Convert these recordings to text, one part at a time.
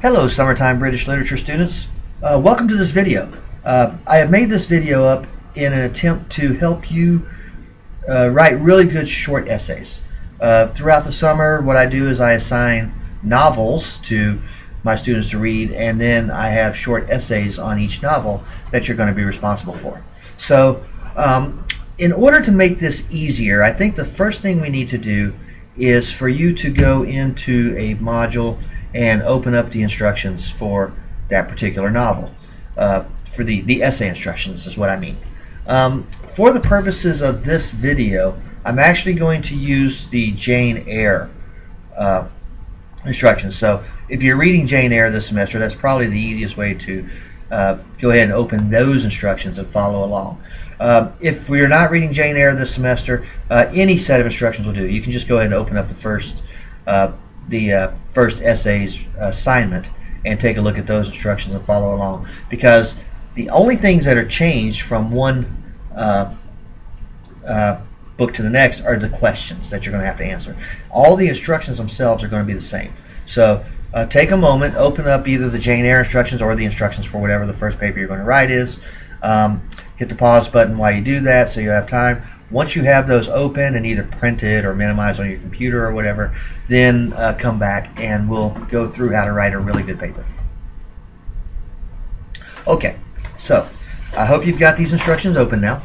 Hello, summertime British literature students. Welcome to this video. I have made this video up in an attempt to help you write really good short essays. Throughout the summer, what I do is I assign novels to my students to read, and then I have short essays on each novel that you're going to be responsible for. So, in order to make this easier, I think the first thing we need to do is for you to go into a module and open up the instructions for that particular novel. For the essay instructions is what I mean. For the purposes of this video, I'm actually going to use the Jane Eyre instructions. So if you're reading Jane Eyre this semester, that's probably the easiest way to go ahead and open those instructions and follow along. If we're not reading Jane Eyre this semester, any set of instructions will do. You can just go ahead and open up the first essay's assignment and take a look at those instructions and follow along, because the only things that are changed from one book to the next are the questions that you're going to have to answer. All the instructions themselves are going to be the same. So take a moment, open up either the Jane Eyre instructions or the instructions for whatever the first paper you're going to write is. Hit the pause button while you do that so you have time. Once you have those open and either printed or minimized on your computer or whatever, then come back and we'll go through how to write a really good paper. Okay, so I hope you've got these instructions open now.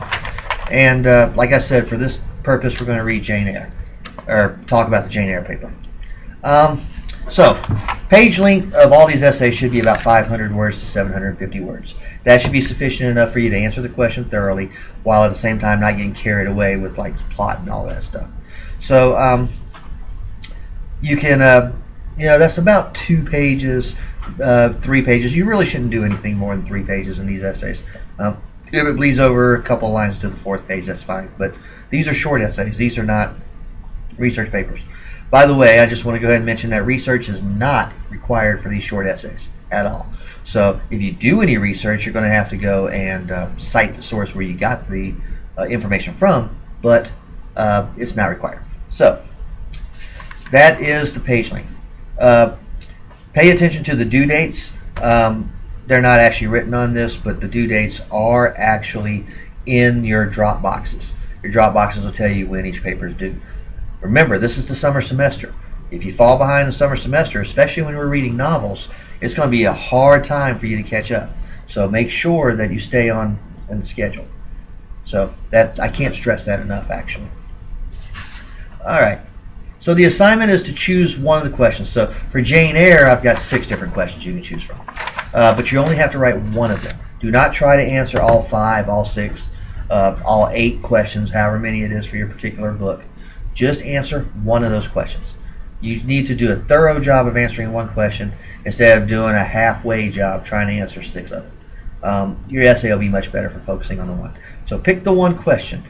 And like I said, for this purpose, we're going to read Jane Eyre, or talk about the Jane Eyre paper. So, page length of all these essays should be about 500 words to 750 words. That should be sufficient enough for you to answer the question thoroughly, while at the same time not getting carried away with like plot and all that stuff. So, you can, that's about 2 pages, 3 pages. You really shouldn't do anything more than 3 pages in these essays. If it bleeds over a couple lines to the 4th page, that's fine. But these are short essays. These are not research papers. By the way, I just want to go ahead and mention that research is not required for these short essays at all. So if you do any research, you're going to have to go and cite the source where you got the information from, but it's not required. So that is the page length. Pay attention to the due dates. They're not actually written on this, but the due dates are actually in your drop boxes. Your drop boxes will tell you when each paper is due. Remember, this is the summer semester. If you fall behind the summer semester, especially when we're reading novels, it's going to be a hard time for you to catch up. So make sure that you stay on the schedule. So that I can't stress that enough, actually. All right. So the assignment is to choose one of the questions. So for Jane Eyre, I've got 6 different questions you can choose from. But you only have to write one of them. Do not try to answer all 5, all 6, all 8 questions, however many it is for your particular book. Just answer one of those questions. You need to do a thorough job of answering one question instead of doing a halfway job trying to answer 6 of them. Your essay will be much better for focusing on the one. So pick the one question.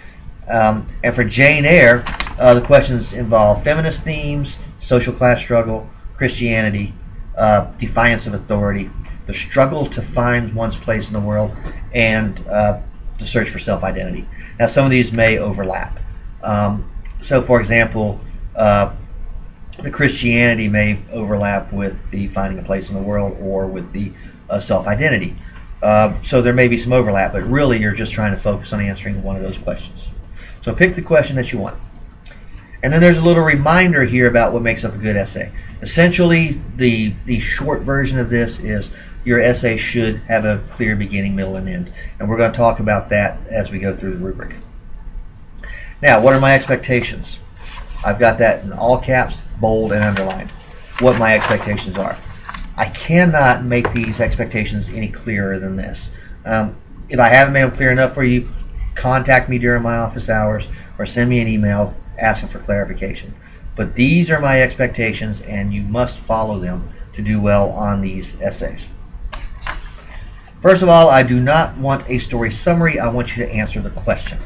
And for Jane Eyre, the questions involve feminist themes, social class struggle, Christianity, defiance of authority, the struggle to find one's place in the world, and the search for self-identity. Now, some of these may overlap. So, for example, the Christianity may overlap with the finding a place in the world or with the self-identity. So there may be some overlap, but really you're just trying to focus on answering one of those questions. So pick the question that you want. And then there's a little reminder here about what makes up a good essay. Essentially, the short version of this is your essay should have a clear beginning, middle, and end. And we're going to talk about that as we go through the rubric. Now, what are my expectations? I've got that in all caps, bold, and underlined. What my expectations are. I cannot make these expectations any clearer than this. If I haven't made them clear enough for you, contact me during my office hours or send me an email asking for clarification. But these are my expectations, and you must follow them to do well on these essays. First of all, I do not want a story summary. I want you to answer the question.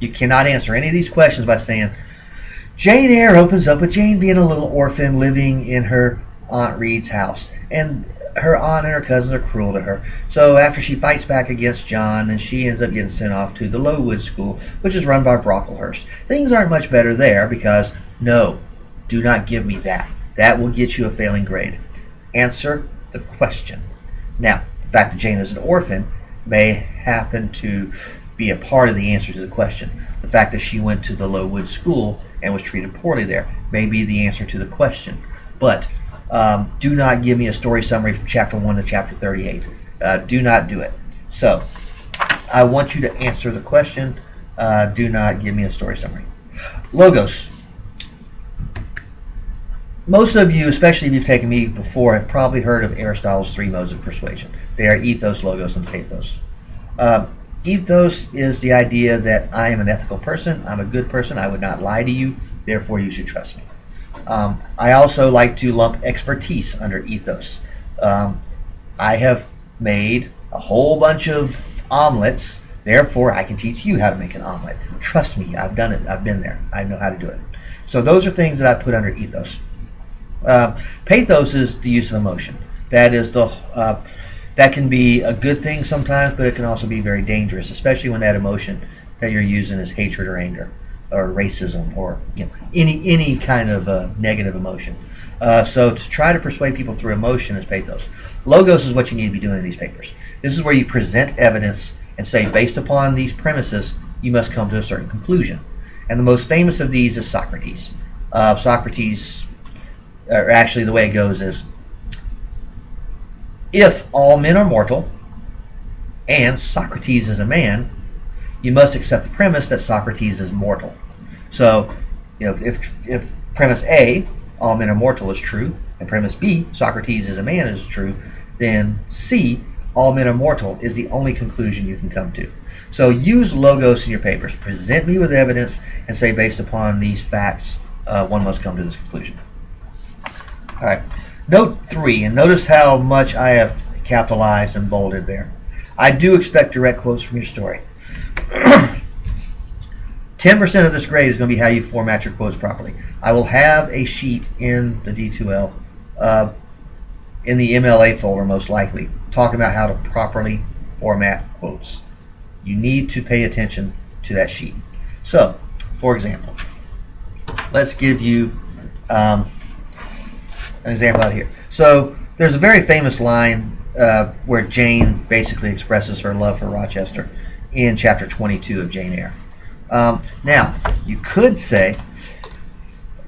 You cannot answer any of these questions by saying, Jane Eyre opens up with Jane being a little orphan living in her Aunt Reed's house, and her aunt and her cousins are cruel to her. So after she fights back against John, and she ends up getting sent off to the Lowood School, which is run by Brocklehurst. Things aren't much better there because, no, do not give me that. That will get you a failing grade. Answer the question. Now, the fact that Jane is an orphan may happen to be a part of the answer to the question. The fact that she went to the Lowood school and was treated poorly there may be the answer to the question. But do not give me a story summary from chapter 1 to chapter 38. Do not do it. So, I want you to answer the question. Do not give me a story summary. Logos. Most of you, especially if you've taken me before, have probably heard of Aristotle's 3 modes of persuasion. They are ethos, logos, and pathos. Ethos is the idea that I am an ethical person, I'm a good person, I would not lie to you, therefore you should trust me. I also like to lump expertise under ethos. I have made a whole bunch of omelets, therefore I can teach you how to make an omelet. Trust me, I've done it, I've been there, I know how to do it. So those are things that I put under ethos. Pathos is the use of emotion. That is that can be a good thing sometimes, but it can also be very dangerous, especially when that emotion that you're using is hatred or anger or racism or any kind of negative emotion. So to try to persuade people through emotion is pathos. Logos is what you need to be doing in these papers. This is where you present evidence and say, based upon these premises, you must come to a certain conclusion. And the most famous of these is Socrates. Socrates, or actually the way it goes is, if all men are mortal, and Socrates is a man, you must accept the premise that Socrates is mortal. So, if premise A, all men are mortal, is true, and premise B, Socrates is a man, is true, then C, all men are mortal, is the only conclusion you can come to. So use logos in your papers. Present me with evidence and say, based upon these facts, one must come to this conclusion. All right. Note 3, and notice how much I have capitalized and bolded there. I do expect direct quotes from your story. 10% of this grade is going to be how you format your quotes properly. I will have a sheet in the D2L, in the MLA folder most likely, talking about how to properly format quotes. You need to pay attention to that sheet. So, for example, let's give you an example out here. So there's a very famous line where Jane basically expresses her love for Rochester in chapter 22 of Jane Eyre. Now, you could say,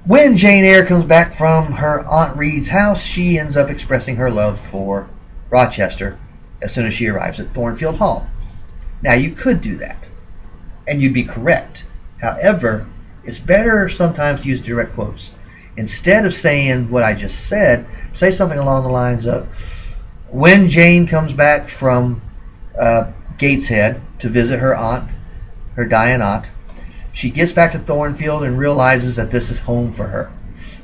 when Jane Eyre comes back from her Aunt Reed's house, she ends up expressing her love for Rochester as soon as she arrives at Thornfield Hall. Now, you could do that, and you'd be correct. However, it's better sometimes to use direct quotes. Instead of saying what I just said, say something along the lines of, when Jane comes back from Gateshead to visit her aunt, her dying aunt, she gets back to Thornfield and realizes that this is home for her.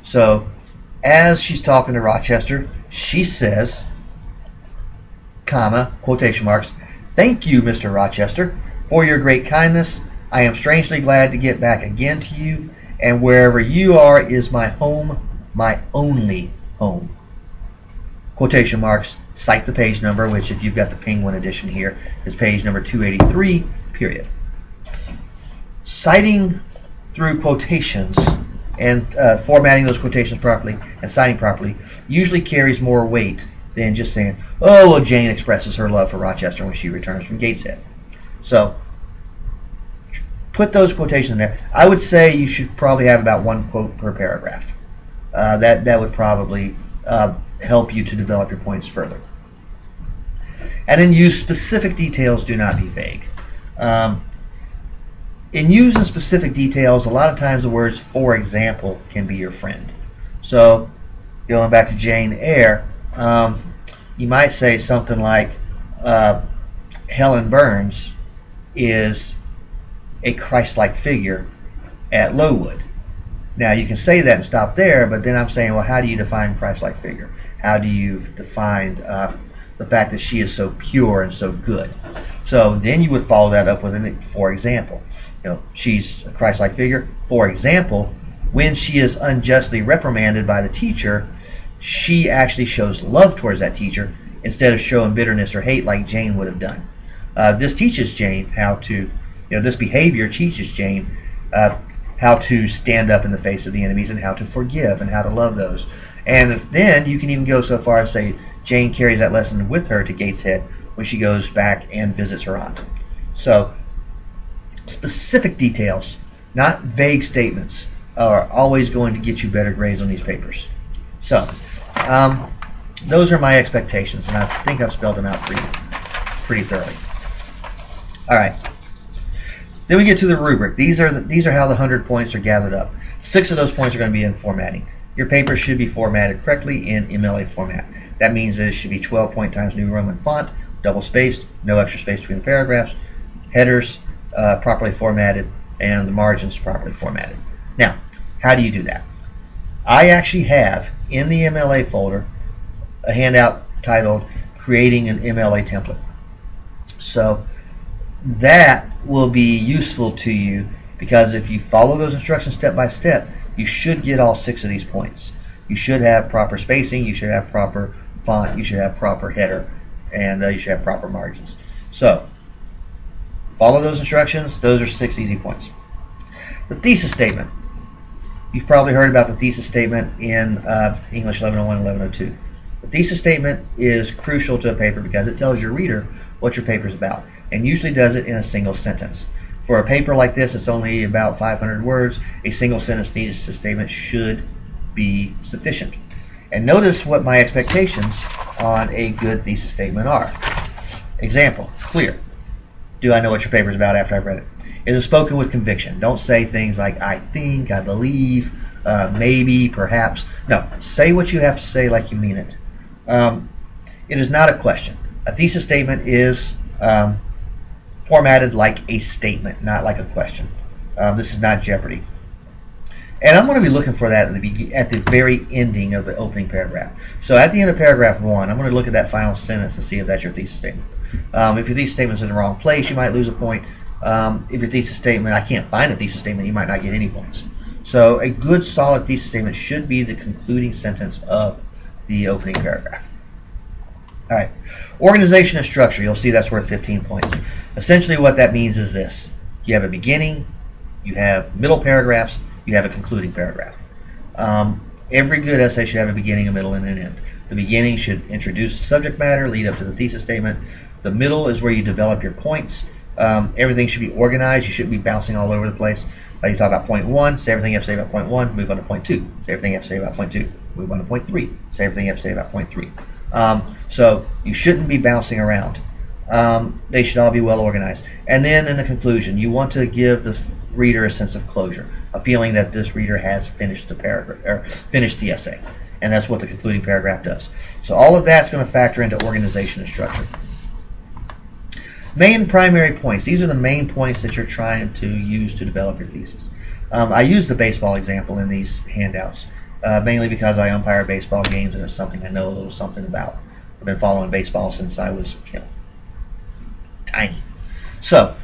So, as she's talking to Rochester, she says, comma, quotation marks, "Thank you, Mr. Rochester, for your great kindness. I am strangely glad to get back again to you, and wherever you are is my home, my only home." Quotation marks, cite the page number, which if you've got the Penguin edition here, is page number 283, period. Citing through quotations and formatting those quotations properly and citing properly usually carries more weight than just saying, oh, well, Jane expresses her love for Rochester when she returns from Gateshead. So, put those quotations in there. I would say you should probably have about one quote per paragraph. That would probably help you to develop your points further. And then use specific details, do not be vague. In using specific details, a lot of times the words "for example" can be your friend. So, going back to Jane Eyre, you might say something like, Helen Burns is a Christ-like figure at Lowood. Now, you can say that and stop there, but then I'm saying, well, how do you define Christ-like figure? How do you define the fact that she is so pure and so good? So then you would follow that up with an "for example." She's a Christ-like figure. For example, when she is unjustly reprimanded by the teacher, she actually shows love towards that teacher instead of showing bitterness or hate like Jane would have done. This teaches Jane how to, this behavior teaches Jane how to stand up in the face of the enemies and how to forgive and how to love those. And then you can even go so far as say Jane carries that lesson with her to Gateshead when she goes back and visits her aunt. So, specific details, not vague statements, are always going to get you better grades on these papers. So, those are my expectations, and I think I've spelled them out pretty thoroughly. All right. Then we get to the rubric. These are how the 100 points are gathered up. 6 of those points are going to be in formatting. Your paper should be formatted correctly in MLA format. That means that it should be 12 point times New Roman font, double spaced, no extra space between the paragraphs, headers properly formatted, and the margins properly formatted. Now, how do you do that? I actually have in the MLA folder a handout titled Creating an MLA Template. So that will be useful to you because if you follow those instructions step by step, you should get all 6 of these points. You should have proper spacing, you should have proper font, you should have proper header, and you should have proper margins. So follow those instructions. Those are 6 easy points. The thesis statement. You've probably heard about the thesis statement in English 1101 and 1102. The thesis statement is crucial to a paper because it tells your reader what your paper is about, and usually does it in a single sentence. For a paper like this, it's only about 500 words. A single sentence thesis statement should be sufficient. And notice what my expectations on a good thesis statement are. Example, clear. Do I know what your paper is about after I've read it? Is it spoken with conviction? Don't say things like I think, I believe, maybe, perhaps. No, say what you have to say like you mean it. It is not a question. A thesis statement is formatted like a statement, not like a question. This is not Jeopardy. And I'm going to be looking for that at the very ending of the opening paragraph. So at the end of paragraph 1, I'm going to look at that final sentence to see if that's your thesis statement. If your thesis statement is in the wrong place, you might lose a point. If your thesis statement, I can't find a thesis statement, you might not get any points. So a good solid thesis statement should be the concluding sentence of the opening paragraph. All right, organization and structure, you'll see that's worth 15 points. Essentially what that means is this. You have a beginning, you have middle paragraphs, you have a concluding paragraph. Every good essay should have a beginning, a middle, and an end. The beginning should introduce the subject matter, lead up to the thesis statement. The middle is where you develop your points. Everything should be organized. You shouldn't be bouncing all over the place. Like you talk about point 1, say everything you have to say about point 1, move on to point 2. Say everything you have to say about point 2, move on to point 3. Say everything you have to say about point 3. So you shouldn't be bouncing around. They should all be well organized. And then in the conclusion, you want to give the reader a sense of closure, a feeling that this reader has finished the paragraph or finished the essay. And that's what the concluding paragraph does. So all of that's going to factor into organization and structure. Main primary points. These are the main points that you're trying to use to develop your thesis. I use the baseball example in these handouts, mainly because I umpire baseball games and it's something I know a little something about. I've been following baseball since I was tiny. So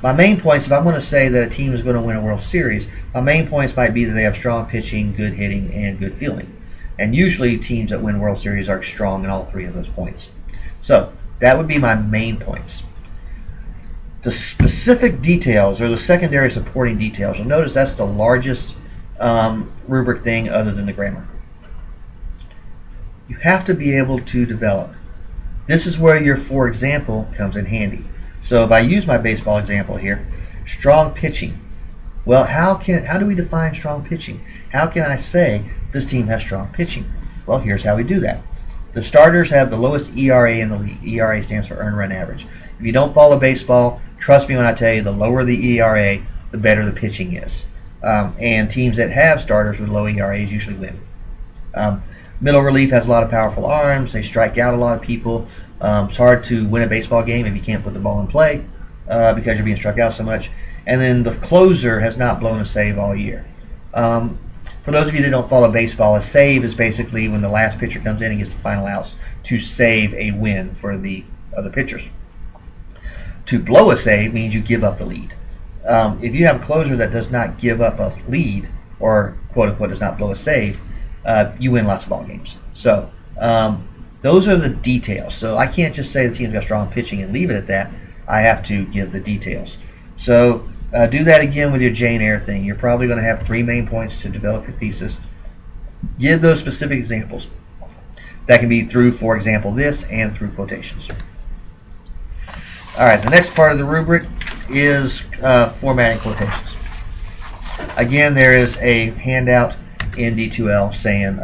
my main points, if I'm going to say that a team is going to win a World Series, my main points might be that they have strong pitching, good hitting, and good fielding. And usually teams that win World Series are strong in all 3 of those points. So that would be my main points. The specific details or the secondary supporting details, you'll notice that's the largest rubric thing other than the grammar. You have to be able to develop. This is where your for example comes in handy. So if I use my baseball example here, strong pitching. Well, how do we define strong pitching? How can I say this team has strong pitching? Well, here's how we do that. The starters have the lowest ERA in the league. ERA stands for earned run average. If you don't follow baseball, trust me when I tell you, the lower the ERA, the better the pitching is. And teams that have starters with low ERAs usually win. Middle relief has a lot of powerful arms. They strike out a lot of people. It's hard to win a baseball game if you can't put the ball in play because you're being struck out so much. And then the closer has not blown a save all year. For those of you that don't follow baseball, a save is basically when the last pitcher comes in and gets the final outs to save a win for the other pitchers. To blow a save means you give up the lead. If you have a closer that does not give up a lead, or quote-unquote does not blow a save, you win lots of ball games. So those are the details. So I can't just say the team's got strong pitching and leave it at that. I have to give the details. So do that again with your Jane Eyre thing. You're probably going to have 3 main points to develop your thesis. Give those specific examples. That can be through, for example, this and through quotations. All right, the next part of the rubric is formatting quotations. Again, there is a handout in D2L saying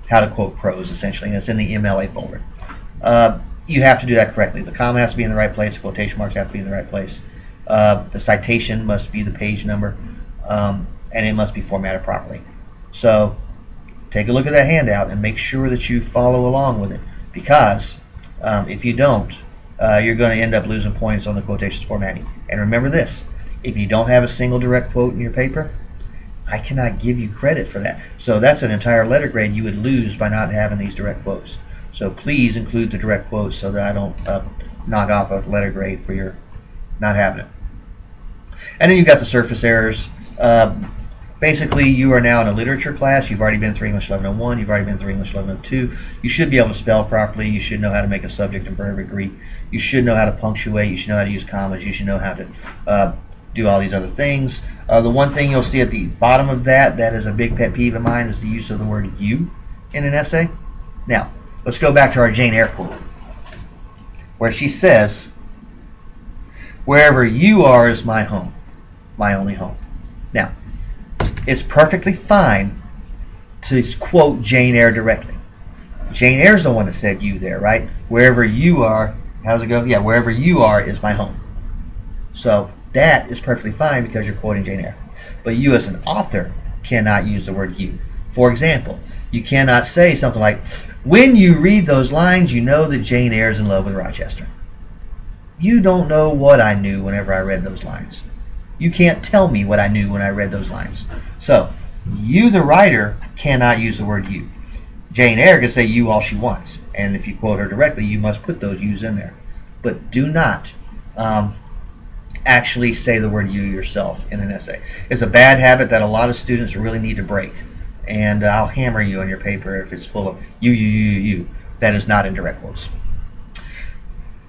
how to quote prose, essentially, and it's in the MLA folder. You have to do that correctly. The comma has to be in the right place, the quotation marks have to be in the right place. The citation must be the page number, and it must be formatted properly. So take a look at that handout and make sure that you follow along with it, because if you don't, you're going to end up losing points on the quotations formatting. And remember this, if you don't have a single direct quote in your paper, I cannot give you credit for that. So that's an entire letter grade you would lose by not having these direct quotes. So please include the direct quotes so that I don't knock off a letter grade for your not having it. And then you've got the surface errors. Basically, you are now in a literature class. You've already been through English 1101. You've already been through English 1102. You should be able to spell properly. You should know how to make a subject and verb agree. You should know how to punctuate. You should know how to use commas. You should know how to do all these other things. The one thing you'll see at the bottom of that is a big pet peeve of mine, is the use of the word you in an essay. Now, let's go back to our Jane Eyre quote, where she says, "Wherever you are is my home, my only home." Now, it's perfectly fine to quote Jane Eyre directly. Jane Eyre's the one that said you there, right? Wherever you are, how's it go? Yeah, wherever you are is my home. So that is perfectly fine because you're quoting Jane Eyre. But you as an author cannot use the word you. For example, you cannot say something like, "When you read those lines, you know that Jane Eyre is in love with Rochester." You don't know what I knew whenever I read those lines. You can't tell me what I knew when I read those lines. So, you, the writer, cannot use the word you. Jane Eyre can say you all she wants, and if you quote her directly, you must put those yous in there. But do not actually say the word you yourself in an essay. It's a bad habit that a lot of students really need to break, and I'll hammer you on your paper if it's full of you. That is not in direct quotes.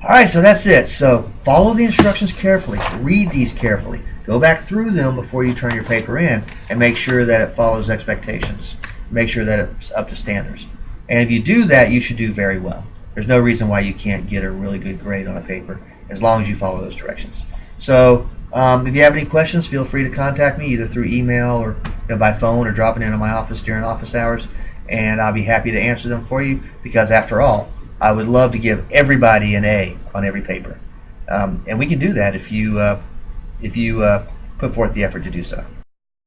Alright, so that's it. So follow the instructions carefully. Read these carefully. Go back through them before you turn your paper in and make sure that it follows expectations. Make sure that it's up to standards. And if you do that, you should do very well. There's no reason why you can't get a really good grade on a paper as long as you follow those directions. So if you have any questions, feel free to contact me either through email or by phone, or dropping into my office during office hours, and I'll be happy to answer them for you, because after all, I would love to give everybody an A on every paper. And we can do that if you put forth the effort to do so.